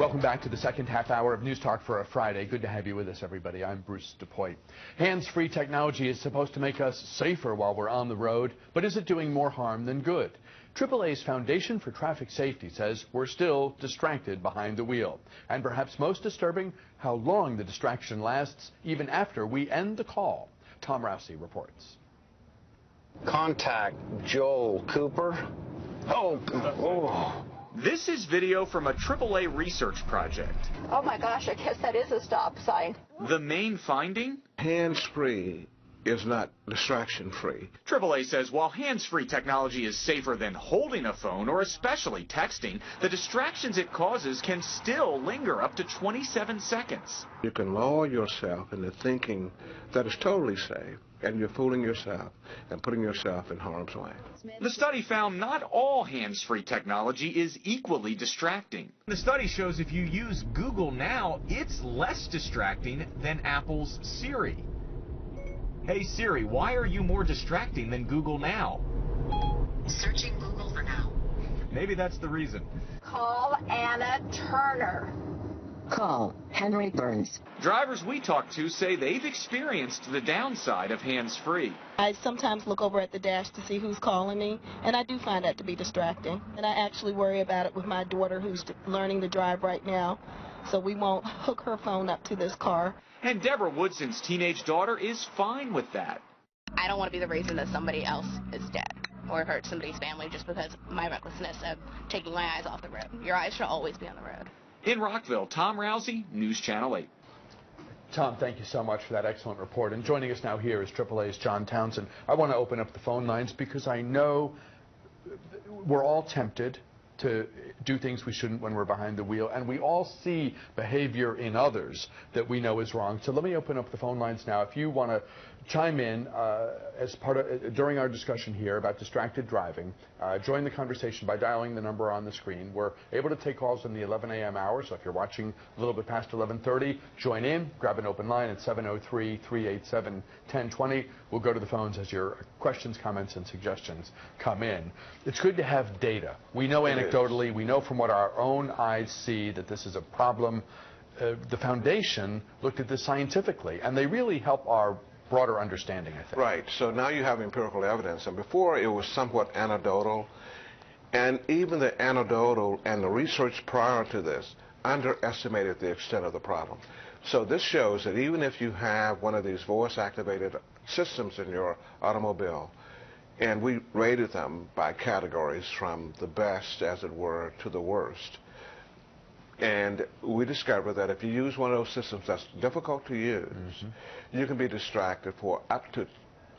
Welcome back to the second half hour of News Talk for a Friday. Good to have you with us, everybody. I'm Bruce DePoit. Hands-free technology is supposed to make us safer while we're on the road, but is it doing more harm than good? AAA's Foundation for Traffic Safety says we're still distracted behind the wheel. And perhaps most disturbing, how long the distraction lasts even after we end the call. Tom Rousey reports. Contact Joel Cooper. Oh. This is video from a AAA research project. Oh my gosh, I guess that is a stop sign. The main finding? Hands-free is not distraction-free. AAA says while hands-free technology is safer than holding a phone or especially texting, the distractions it causes can still linger up to 27 seconds. You can lull yourself into thinking that it's totally safe, and you're fooling yourself and putting yourself in harm's way. The study found not all hands-free technology is equally distracting. The study shows if you use Google Now, it's less distracting than Apple's Siri. Hey Siri, why are you more distracting than Google Now? Searching Google for now. Maybe that's the reason. Call Anna Turner. Call Henry Burns. Drivers we talked to say they've experienced the downside of hands-free. I sometimes look over at the dash to see who's calling me, and I do find that to be distracting. And I actually worry about it with my daughter who's learning to drive right now, so we won't hook her phone up to this car. And Deborah Woodson's teenage daughter is fine with that. I don't want to be the reason that somebody else is dead or hurt somebody's family just because of my recklessness of taking my eyes off the road. Your eyes should always be on the road. In Rockville, Tom Rousey, News Channel 8. Tom, thank you so much for that excellent report. And joining us now here is AAA's John Townsend. I want to open up the phone lines because I know we're all tempted to do things we shouldn't when we're behind the wheel, and we all see behavior in others that we know is wrong. So let me open up the phone lines now. If you want to chime in as part of during our discussion here about distracted driving, join the conversation by dialing the number on the screen. We're able to take calls in the 11 a.m. hour, so if you're watching a little bit past 11:30, join in, grab an open line at 703-387-1020. We'll go to the phones as your questions, comments, and suggestions come in. It's good to have data. We know anecdotally, we know from what our own eyes see that this is a problem. The foundation looked at this scientifically, and they really help our broader understanding, I think. Right. So now you have empirical evidence, and before it was somewhat anecdotal, and even the anecdotal and the research prior to this underestimated the extent of the problem. So this shows that even if you have one of these voice-activated systems in your automobile, and we rated them by categories from the best, as it were, to the worst, and we discovered that if you use one of those systems that's difficult to use, you can be distracted for up to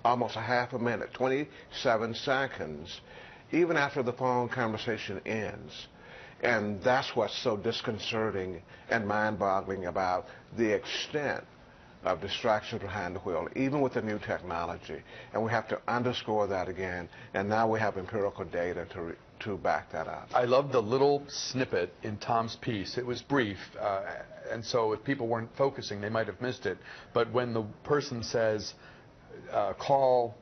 almost a half a minute, 27 seconds, even after the phone conversation ends. And that's what's so disconcerting and mind-boggling about the extent of distraction behind the wheel, even with the new technology. And we have to underscore that again, and now we have empirical data to back that up. I love the little snippet in Tom's piece. It was brief, and so if people weren't focusing, they might have missed it. But when the person says, call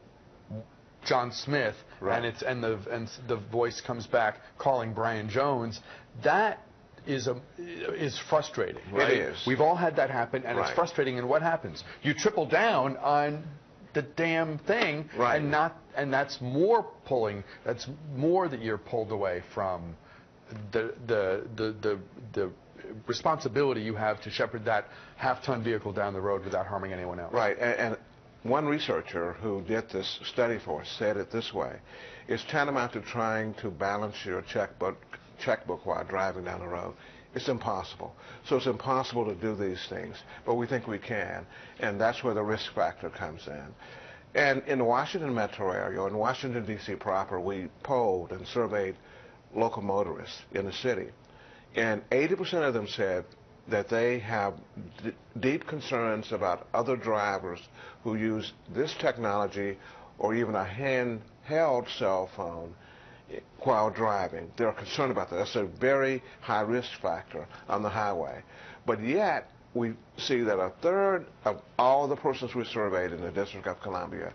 John Smith, right, and the voice comes back calling Brian Jones, that is frustrating, right? It is. We've all had that happen, and right, it's frustrating. And what happens? You triple down on the damn thing, right, and that's more pulling. That's more that you're pulled away from the responsibility you have to shepherd that half-ton vehicle down the road without harming anyone else. Right, and one researcher who did this study for us said it this way: it's tantamount to trying to balance your checkbook while driving down the road. It's impossible. So it's impossible to do these things, but we think we can, and that's where the risk factor comes in. And in the Washington metro area, in Washington, D.C. proper, we polled and surveyed local motorists in the city, and 80% of them said that they have deep concerns about other drivers who use this technology or even a handheld cell phone while driving. They're concerned about that. That's a very high risk factor on the highway. But yet, we see that a third of all the persons we surveyed in the District of Columbia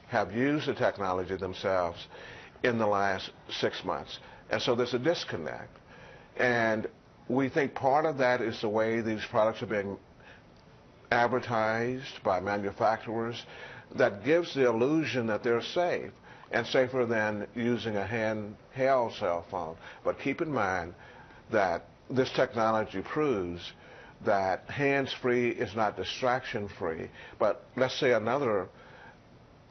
have used the technology themselves in the last 6 months. And so there's a disconnect. And we think part of that is the way these products are being advertised by manufacturers that gives the illusion that they're safe and safer than using a handheld cell phone. But keep in mind that this technology proves that hands-free is not distraction-free. But let's say another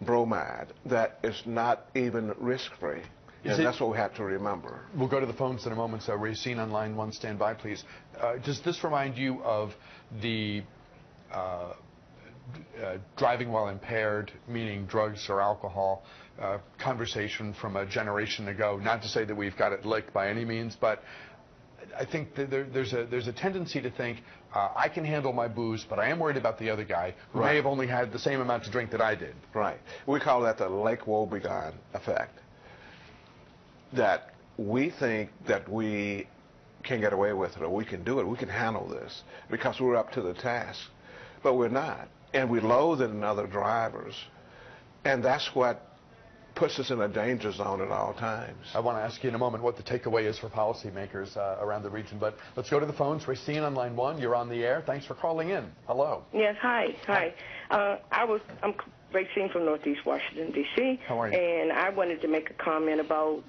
bromide that is not even risk-free. And that's what we have to remember. We'll go to the phones in a moment, so Racine on line 1, stand by, please. Does this remind you of the driving while impaired, meaning drugs or alcohol, conversation from a generation ago? Not to say that we've got it licked by any means, but I think that there's a tendency to think, I can handle my booze, but I am worried about the other guy who may have only had the same amount to drink that I did. Right. We call that the Lake Wobegon effect. That we think that we can get away with it, or we can do it, we can handle this because we're up to the task. But we're not. And we loathe in other drivers. And that's what puts us in a danger zone at all times. I want to ask you in a moment what the takeaway is for policymakers around the region. But let's go to the phones. Racine on line 1, you're on the air. Thanks for calling in. Hello. Yes, hi. I'm Racine from Northeast Washington, D.C. How are you? And I wanted to make a comment about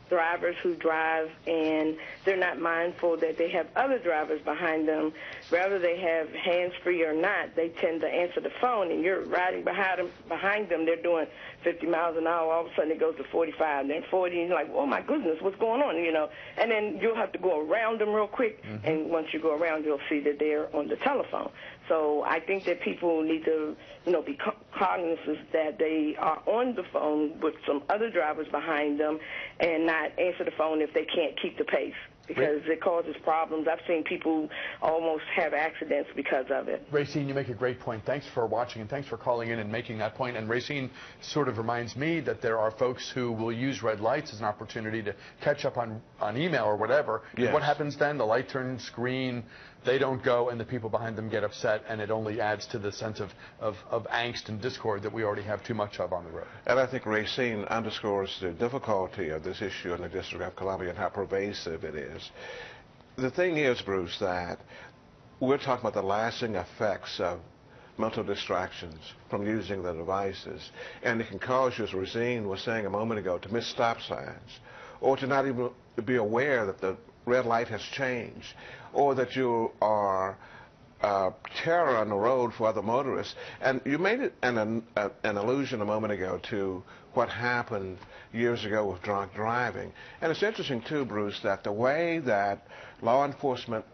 drivers who drive and they're not mindful that they have other drivers behind them. Whether they have hands-free or not, they tend to answer the phone, and you're riding behind them. They're doing 50 miles an hour. All of a sudden it goes to 45, then 40, and you're like, oh, my goodness, what's going on, you know? And then you'll have to go around them real quick, and once you go around, you'll see that they're on the telephone. So I think that people need to, be cognizant that they are on the phone with some other drivers behind them and not answer the phone if they can't keep the pace, because it causes problems. I've seen people almost have accidents because of it. Racine, you make a great point. Thanks for watching, and thanks for calling in and making that point. And Racine sort of reminds me that there are folks who will use red lights as an opportunity to catch up on email or whatever. Yes. What happens then? The light turns green, they don't go, and the people behind them get upset, and it only adds to the sense of angst and discord that we already have too much of on the road. And I think Racine underscores the difficulty of this issue in the District of Columbia and how pervasive it is. The thing is, Bruce, that we're talking about the lasting effects of mental distractions from using the devices. And it can cause you, as Racine was saying a moment ago, to miss stop signs, or to not even be aware that the red light has changed, or that you are terror on the road for other motorists. And you made an allusion a moment ago to what happened years ago with drunk driving. And it's interesting, too, Bruce, that the way that law enforcement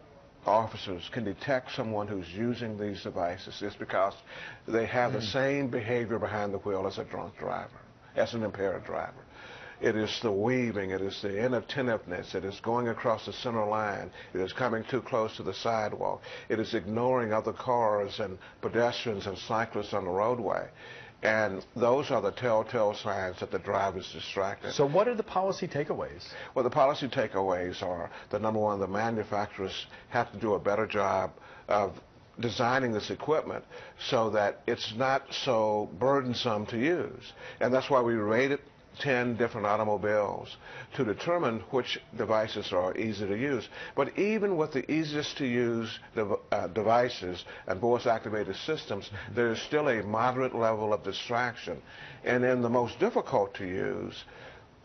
officers can detect someone who's using these devices is because they have the same behavior behind the wheel as a drunk driver, as an impaired driver. It is the weaving, it is the inattentiveness, it is going across the center line, it is coming too close to the sidewalk, it is ignoring other cars and pedestrians and cyclists on the roadway. And those are the telltale signs that the driver is distracted. So what are the policy takeaways? Well, the policy takeaways are that, number one, the manufacturers have to do a better job of designing this equipment so that it's not so burdensome to use. And that's why we rated 10 different automobiles to determine which devices are easy to use. But even with the easiest to use devices and voice-activated systems, there is still a moderate level of distraction. And in the most difficult to use,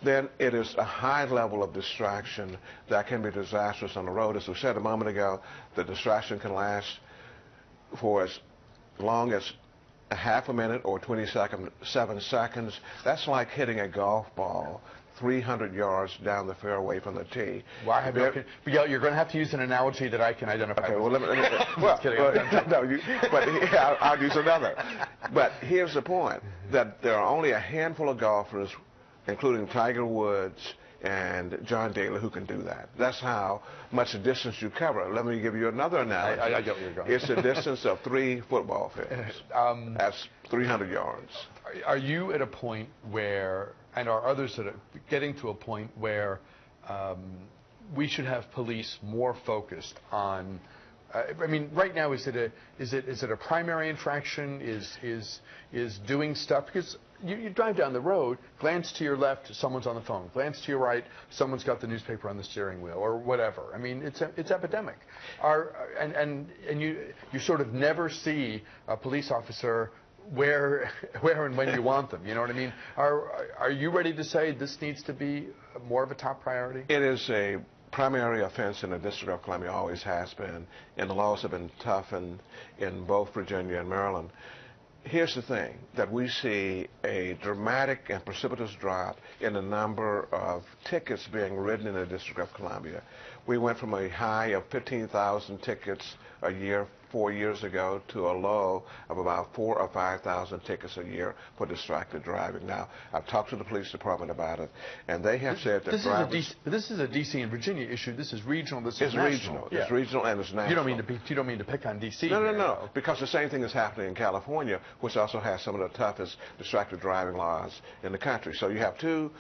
then it is a high level of distraction that can be disastrous on the road. As we said a moment ago, the distraction can last for as long as a half a minute or 27 seconds. That's like hitting a golf ball 300 yards down the fairway from the tee. Well, you're going to have to use an analogy that I can identify. Okay, well, I'll use another. But here's the point, that there are only a handful of golfers, including Tiger Woods and John Daly, who can do that. That's how much distance you cover. Let me give you another analogy. I get where you're going. It's the distance of 3 football fields. That's 300 yards. Are you at a point where, and are others that are getting to a point where we should have police more focused on? I mean, right now, is it a primary infraction? Is doing stuff? Because you drive down the road, glance to your left, someone's on the phone. Glance to your right, someone's got the newspaper on the steering wheel, or whatever. I mean, it's epidemic. And you sort of never see a police officer where and when you want them. You know what I mean? Are you ready to say this needs to be more of a top priority? It is a primary offense in the District of Columbia, always has been, and the laws have been tough in both Virginia and Maryland. Here's the thing, that we see a dramatic and precipitous drop in the number of tickets being written in the District of Columbia. We went from a high of 15,000 tickets a year 4 years ago to a low of about 4,000 or 5,000 tickets a year for distracted driving. Now, I've talked to the police department about it, and they have said that this is a D.C. and Virginia issue. This is regional. This is national. Regional. Yeah. It's regional and it's national. You don't mean to pick on D.C. No. Because the same thing is happening in California, which also has some of the toughest distracted driving laws in the country. So you have two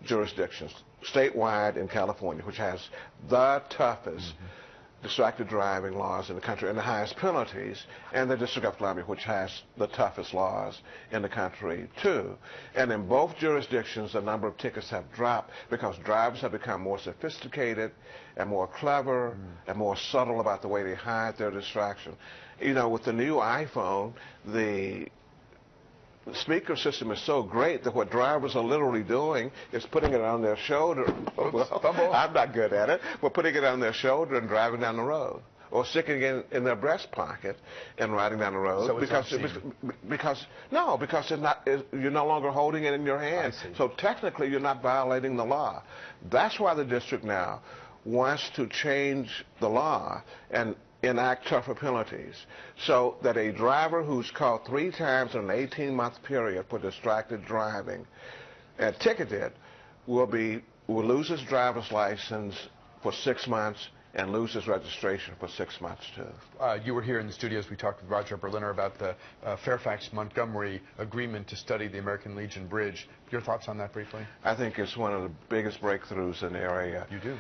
jurisdictions, statewide in California, which has the toughest distracted driving laws in the country and the highest penalties, and the District of Columbia, which has the toughest laws in the country too. And in both jurisdictions, the number of tickets have dropped because drivers have become more sophisticated and more clever and more subtle about the way they hide their distraction. You know, with the new iPhone, the speaker system is so great that what drivers are literally doing is putting it on their shoulder. Well, I'm not good at it, but putting it on their shoulder and driving down the road, or sticking it in their breast pocket and riding down the road. So because you're no longer holding it in your hand. So technically, you're not violating the law. That's why the district now wants to change the law and enact tougher penalties, so that a driver who's caught 3 times in an 18-month period for distracted driving and ticketed will lose his driver's license for 6 months and lose his registration for 6 months too. You were here in the studios. We talked with Roger Berliner about the Fairfax-Montgomery agreement to study the American Legion Bridge. Your thoughts on that briefly? I think it's one of the biggest breakthroughs in the area. You do?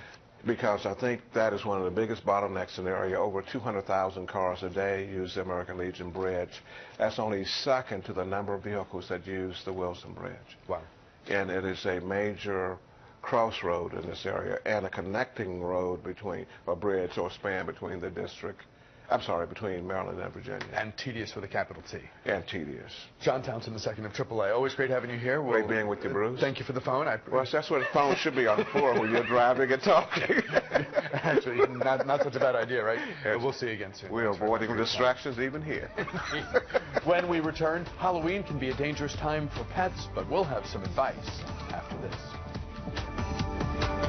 Because I think that is one of the biggest bottlenecks in the area. Over 200,000 cars a day use the American Legion Bridge. That's only second to the number of vehicles that use the Wilson Bridge. Wow. And it is a major crossroad in this area and a connecting road between, a bridge or span between the district, between Maryland and Virginia. And tedious with a capital T. And tedious. John Townsend II of AAA. Always great having you here. Great being with you, Bruce. Thank you for the phone. Well, that's where the phone should be, on the floor when you're driving and talking. Actually, not such a bad idea, right? But we'll see you again soon. We're avoiding distractions even here. When we return, Halloween can be a dangerous time for pets, but we'll have some advice after this.